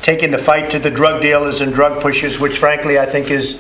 taking the fight to the drug dealers and drug pushers, which frankly I think is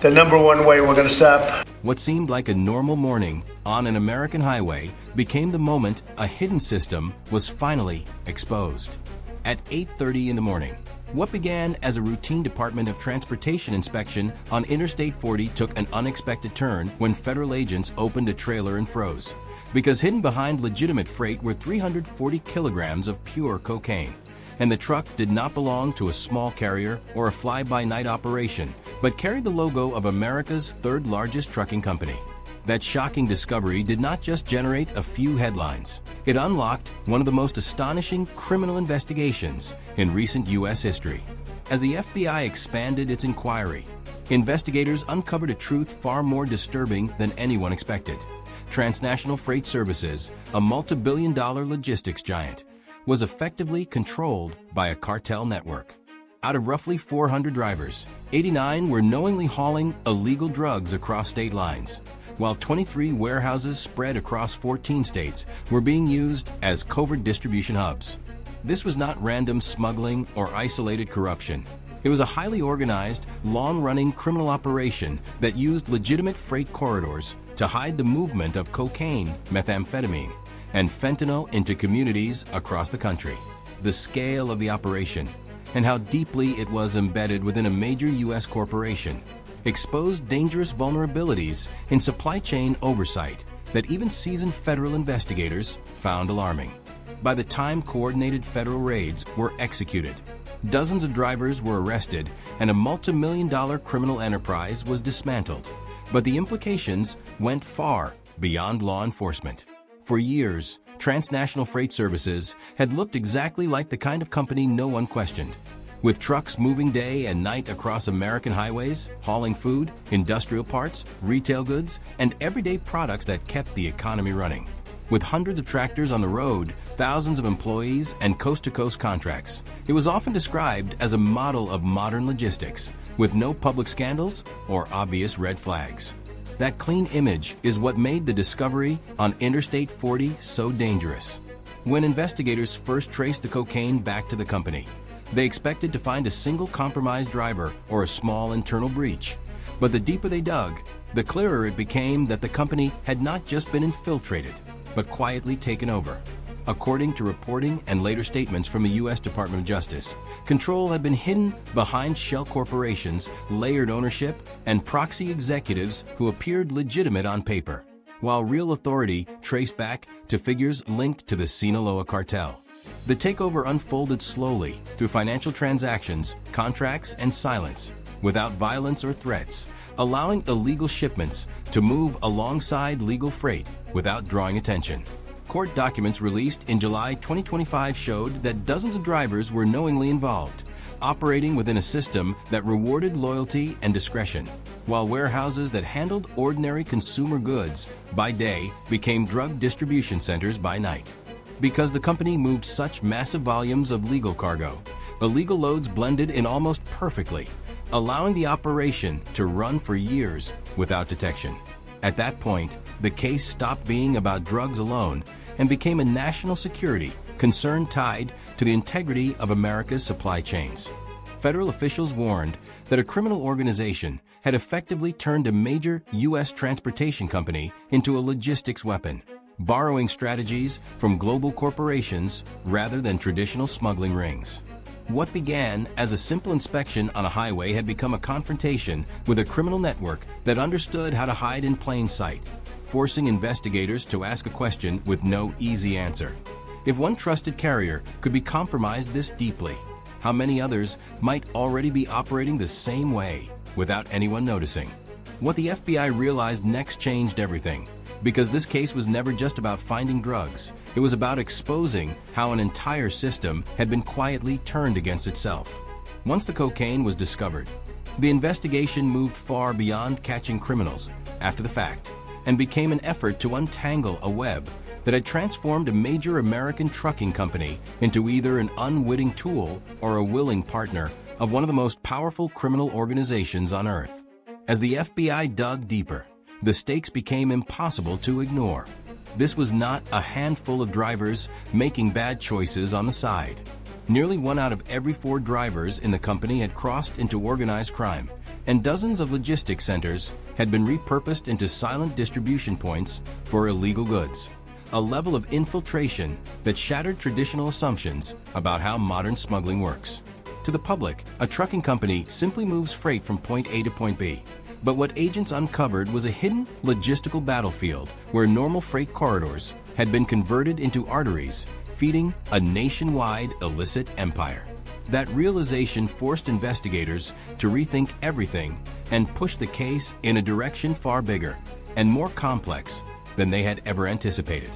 the number one way we're going to stop. What seemed like a normal morning on an American highway became the moment a hidden system was finally exposed. At 8:30 in the morning, what began as a routine Department of Transportation inspection on Interstate 40 took an unexpected turn when federal agents opened a trailer and froze, because hidden behind legitimate freight were 340 kilograms of pure cocaine. And the truck did not belong to a small carrier or a fly-by-night operation, but carried the logo of America's third-largest trucking company. That shocking discovery did not just generate a few headlines. It unlocked one of the most astonishing criminal investigations in recent U.S. history. As the FBI expanded its inquiry, investigators uncovered a truth far more disturbing than anyone expected. Transnational Freight Services, a multi-billion-dollar logistics giant, was effectively controlled by a cartel network. Out of roughly 400 drivers, 89 were knowingly hauling illegal drugs across state lines, while 23 warehouses spread across 14 states were being used as covert distribution hubs. This was not random smuggling or isolated corruption. It was a highly organized, long-running criminal operation that used legitimate freight corridors to hide the movement of cocaine, methamphetamine, and fentanyl into communities across the country. The scale of the operation and how deeply it was embedded within a major U.S. corporation exposed dangerous vulnerabilities in supply chain oversight that even seasoned federal investigators found alarming. By the time coordinated federal raids were executed, dozens of drivers were arrested and a multi-million-dollar criminal enterprise was dismantled. But the implications went far beyond law enforcement. For years, Transnational Freight Services had looked exactly like the kind of company no one questioned. With trucks moving day and night across American highways, hauling food, industrial parts, retail goods, and everyday products that kept the economy running. With hundreds of tractors on the road, thousands of employees, and coast-to-coast contracts, it was often described as a model of modern logistics, with no public scandals or obvious red flags. That clean image is what made the discovery on Interstate 40 so dangerous. When investigators first traced the cocaine back to the company, they expected to find a single compromised driver or a small internal breach. But the deeper they dug, the clearer it became that the company had not just been infiltrated, but quietly taken over. According to reporting and later statements from the U.S. Department of Justice, control had been hidden behind shell corporations, layered ownership, and proxy executives who appeared legitimate on paper, while real authority traced back to figures linked to the Sinaloa cartel. The takeover unfolded slowly through financial transactions, contracts, and silence, without violence or threats, allowing illegal shipments to move alongside legal freight without drawing attention. Court documents released in July 2025 showed that dozens of drivers were knowingly involved, operating within a system that rewarded loyalty and discretion, while warehouses that handled ordinary consumer goods by day became drug distribution centers by night. Because the company moved such massive volumes of legal cargo, illegal loads blended in almost perfectly, allowing the operation to run for years without detection. At that point, the case stopped being about drugs alone and became a national security concern tied to the integrity of America's supply chains. Federal officials warned that a criminal organization had effectively turned a major U.S. transportation company into a logistics weapon, borrowing strategies from global corporations rather than traditional smuggling rings. What began as a simple inspection on a highway had become a confrontation with a criminal network that understood how to hide in plain sight, forcing investigators to ask a question with no easy answer. If one trusted carrier could be compromised this deeply, how many others might already be operating the same way without anyone noticing? What the FBI realized next changed everything, because this case was never just about finding drugs. It was about exposing how an entire system had been quietly turned against itself. Once the cocaine was discovered, the investigation moved far beyond catching criminals after the fact and became an effort to untangle a web that had transformed a major American trucking company into either an unwitting tool or a willing partner of one of the most powerful criminal organizations on earth. As the FBI dug deeper, the stakes became impossible to ignore. This was not a handful of drivers making bad choices on the side. Nearly 1 out of every 4 drivers in the company had crossed into organized crime, and dozens of logistics centers had been repurposed into silent distribution points for illegal goods. A level of infiltration that shattered traditional assumptions about how modern smuggling works. To the public, a trucking company simply moves freight from point A to point B. But what agents uncovered was a hidden logistical battlefield where normal freight corridors had been converted into arteries, feeding a nationwide illicit empire. That realization forced investigators to rethink everything and push the case in a direction far bigger and more complex than they had ever anticipated.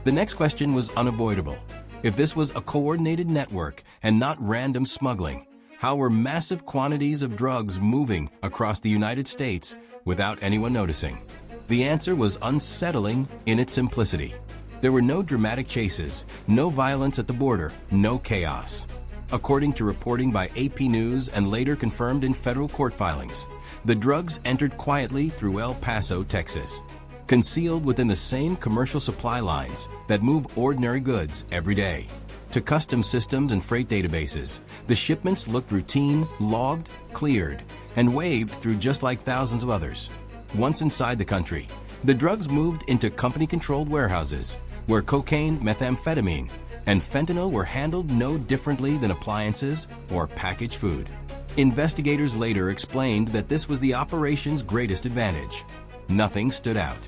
The next question was unavoidable. If this was a coordinated network and not random smuggling, how were massive quantities of drugs moving across the United States without anyone noticing? The answer was unsettling in its simplicity. There were no dramatic chases, no violence at the border, no chaos. According to reporting by AP News and later confirmed in federal court filings, the drugs entered quietly through El Paso, Texas, concealed within the same commercial supply lines that move ordinary goods every day. To customs systems and freight databases, the shipments looked routine, logged, cleared, and waved through just like thousands of others. Once inside the country, the drugs moved into company-controlled warehouses, where cocaine, methamphetamine, and fentanyl were handled no differently than appliances or packaged food. Investigators later explained that this was the operation's greatest advantage. Nothing stood out.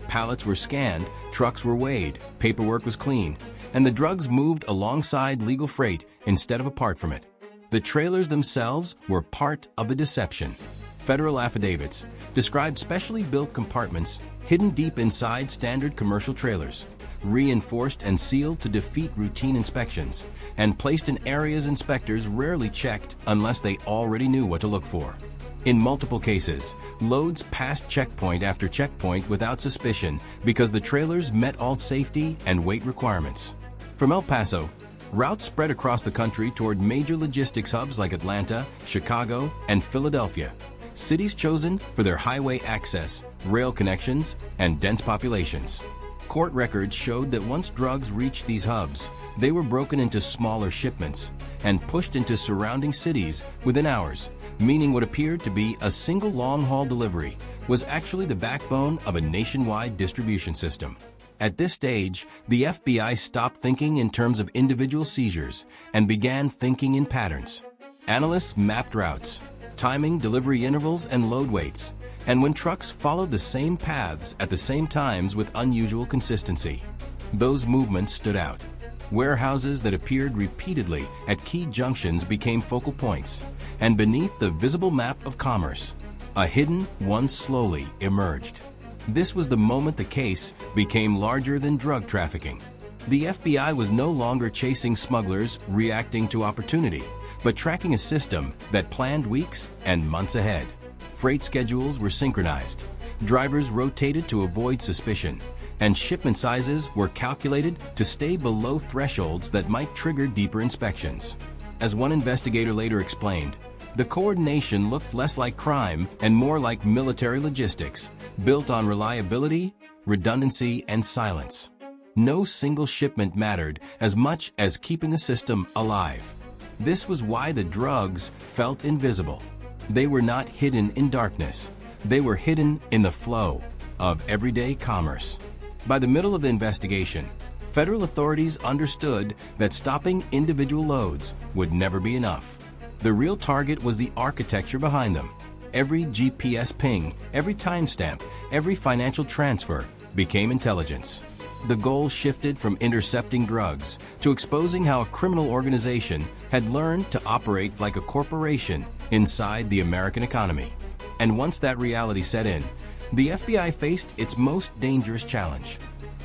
Pallets were scanned, trucks were weighed, paperwork was clean, and the drugs moved alongside legal freight instead of apart from it. The trailers themselves were part of the deception. Federal affidavits described specially built compartments hidden deep inside standard commercial trailers, reinforced and sealed to defeat routine inspections, and placed in areas inspectors rarely checked unless they already knew what to look for. In multiple cases, loads passed checkpoint after checkpoint without suspicion because the trailers met all safety and weight requirements. From El Paso, routes spread across the country toward major logistics hubs like Atlanta, Chicago, and Philadelphia, cities chosen for their highway access, rail connections, and dense populations. Court records showed that once drugs reached these hubs, they were broken into smaller shipments and pushed into surrounding cities within hours, meaning what appeared to be a single long-haul delivery was actually the backbone of a nationwide distribution system. At this stage, the FBI stopped thinking in terms of individual seizures and began thinking in patterns. Analysts mapped routes, timing delivery intervals and load weights, and when trucks followed the same paths at the same times with unusual consistency. Those movements stood out. Warehouses that appeared repeatedly at key junctions became focal points, and beneath the visible map of commerce, a hidden one slowly emerged. This was the moment the case became larger than drug trafficking. The FBI was no longer chasing smugglers reacting to opportunity, but tracking a system that planned weeks and months ahead. Freight schedules were synchronized, drivers rotated to avoid suspicion, and shipment sizes were calculated to stay below thresholds that might trigger deeper inspections. As one investigator later explained, the coordination looked less like crime and more like military logistics, built on reliability, redundancy, and silence. No single shipment mattered as much as keeping the system alive. This was why the drugs felt invisible. They were not hidden in darkness. They were hidden in the flow of everyday commerce. By the middle of the investigation, federal authorities understood that stopping individual loads would never be enough. The real target was the architecture behind them. Every GPS ping, every timestamp, every financial transfer became intelligence. The goal shifted from intercepting drugs to exposing how a criminal organization had learned to operate like a corporation inside the American economy. And once that reality set in, the FBI faced its most dangerous challenge: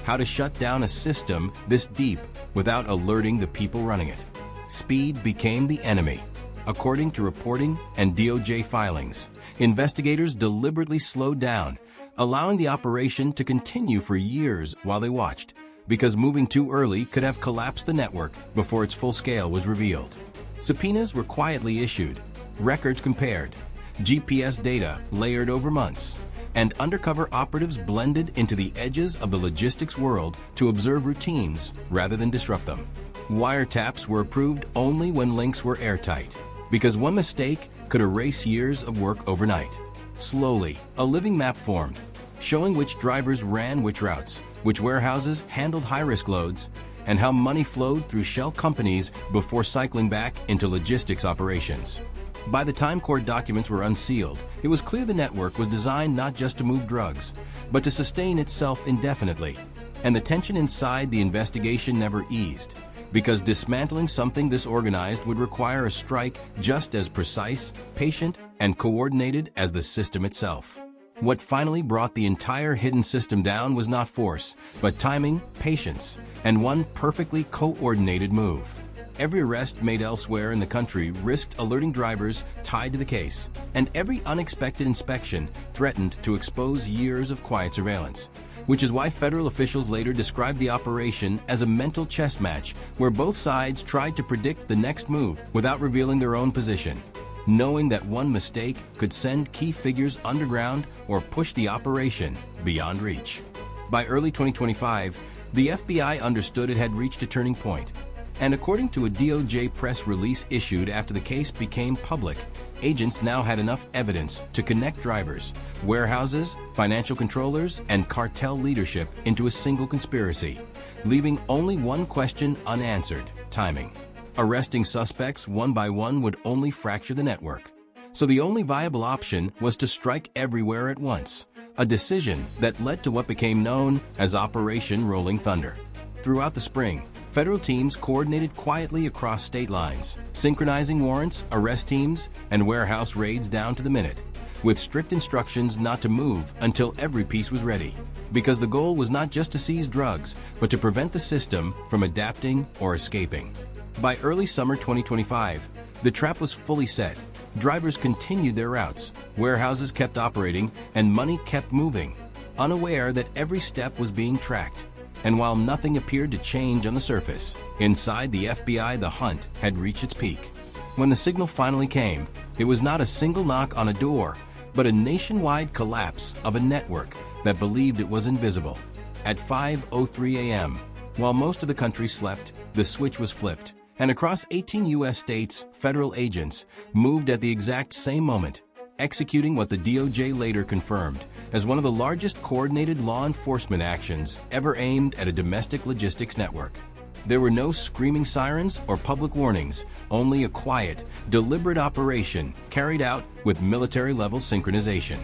how to shut down a system this deep without alerting the people running it. Speed became the enemy. According to reporting and DOJ filings, investigators deliberately slowed down, allowing the operation to continue for years while they watched, because moving too early could have collapsed the network before its full scale was revealed. Subpoenas were quietly issued, records compared, GPS data layered over months, and undercover operatives blended into the edges of the logistics world to observe routines rather than disrupt them. Wiretaps were approved only when links were airtight, because one mistake could erase years of work overnight. Slowly, a living map formed, showing which drivers ran which routes, which warehouses handled high-risk loads, and how money flowed through shell companies before cycling back into logistics operations. By the time court documents were unsealed, it was clear the network was designed not just to move drugs, but to sustain itself indefinitely. And the tension inside the investigation never eased, because dismantling something this organized would require a strike just as precise, patient, and coordinated as the system itself. What finally brought the entire hidden system down was not force, but timing, patience, and one perfectly coordinated move. Every arrest made elsewhere in the country risked alerting drivers tied to the case, and every unexpected inspection threatened to expose years of quiet surveillance, which is why federal officials later described the operation as a mental chess match where both sides tried to predict the next move without revealing their own position, knowing that one mistake could send key figures underground or push the operation beyond reach. By early 2025, the FBI understood it had reached a turning point. And according to a DOJ press release issued after the case became public, agents now had enough evidence to connect drivers, warehouses, financial controllers, and cartel leadership into a single conspiracy, leaving only one question unanswered: timing. Arresting suspects one by one would only fracture the network. So the only viable option was to strike everywhere at once, a decision that led to what became known as Operation Rolling Thunder. Throughout the spring, federal teams coordinated quietly across state lines, synchronizing warrants, arrest teams, and warehouse raids down to the minute, with strict instructions not to move until every piece was ready, because the goal was not just to seize drugs, but to prevent the system from adapting or escaping. By early summer 2025, the trap was fully set. Drivers continued their routes, warehouses kept operating, and money kept moving, unaware that every step was being tracked. And while nothing appeared to change on the surface, inside the FBI the hunt had reached its peak. When the signal finally came, it was not a single knock on a door, but a nationwide collapse of a network that believed it was invisible. At 5:03 a.m., while most of the country slept, the switch was flipped, and across 18 U.S. states, federal agents moved at the exact same moment, executing what the DOJ later confirmed as one of the largest coordinated law enforcement actions ever aimed at a domestic logistics network. There were no screaming sirens or public warnings, only a quiet, deliberate operation carried out with military-level synchronization.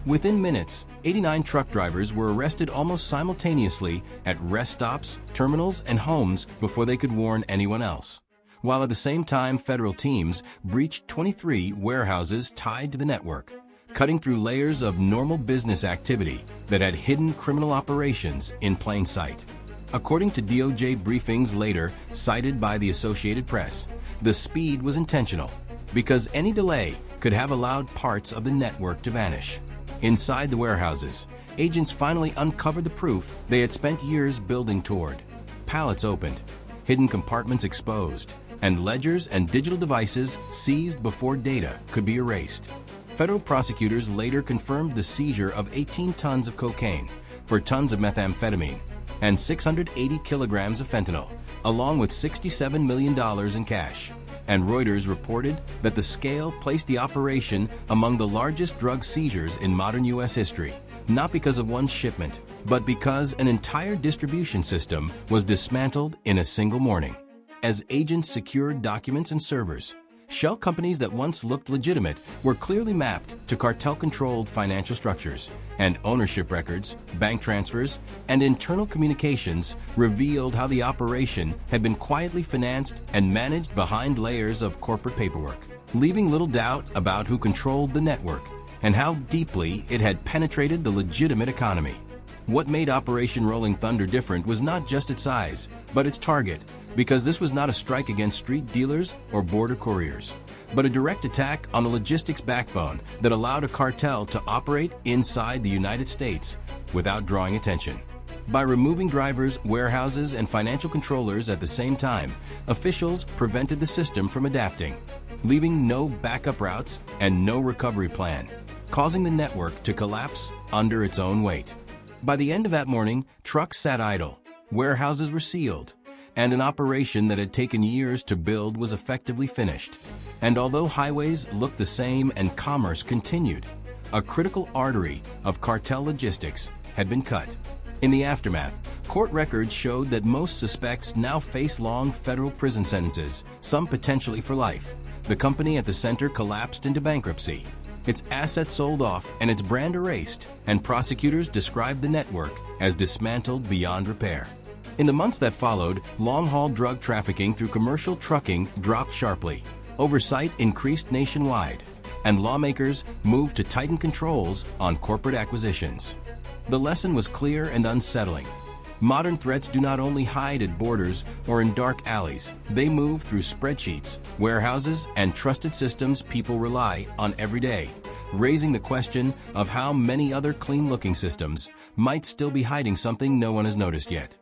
Within minutes, 89 truck drivers were arrested almost simultaneously at rest stops, terminals, and homes before they could warn anyone else. While at the same time, federal teams breached 23 warehouses tied to the network, cutting through layers of normal business activity that had hidden criminal operations in plain sight. According to DOJ briefings later cited by the Associated Press, the speed was intentional, because any delay could have allowed parts of the network to vanish. Inside the warehouses, agents finally uncovered the proof they had spent years building toward. Pallets opened, hidden compartments exposed, and ledgers and digital devices seized before data could be erased. Federal prosecutors later confirmed the seizure of 18 tons of cocaine, 4 tons of methamphetamine, and 680 kilograms of fentanyl, along with $67 million in cash. And Reuters reported that the scale placed the operation among the largest drug seizures in modern U.S. history, not because of one shipment, but because an entire distribution system was dismantled in a single morning. As agents secured documents and servers, shell companies that once looked legitimate were clearly mapped to cartel-controlled financial structures, and ownership records, bank transfers, and internal communications revealed how the operation had been quietly financed and managed behind layers of corporate paperwork, leaving little doubt about who controlled the network and how deeply it had penetrated the legitimate economy. What made Operation Rolling Thunder different was not just its size, but its target, because this was not a strike against street dealers or border couriers, but a direct attack on the logistics backbone that allowed a cartel to operate inside the United States without drawing attention. By removing drivers, warehouses, and financial controllers at the same time, officials prevented the system from adapting, leaving no backup routes and no recovery plan, causing the network to collapse under its own weight. By the end of that morning, trucks sat idle, warehouses were sealed, and an operation that had taken years to build was effectively finished. And although highways looked the same and commerce continued, a critical artery of cartel logistics had been cut. In the aftermath, court records showed that most suspects now face long federal prison sentences, some potentially for life. The company at the center collapsed into bankruptcy, its assets sold off and its brand erased, and prosecutors described the network as dismantled beyond repair. In the months that followed, long-haul drug trafficking through commercial trucking dropped sharply. Oversight increased nationwide, and lawmakers moved to tighten controls on corporate acquisitions. The lesson was clear and unsettling. Modern threats do not only hide at borders or in dark alleys. They move through spreadsheets, warehouses, and trusted systems people rely on every day, raising the question of how many other clean-looking systems might still be hiding something no one has noticed yet.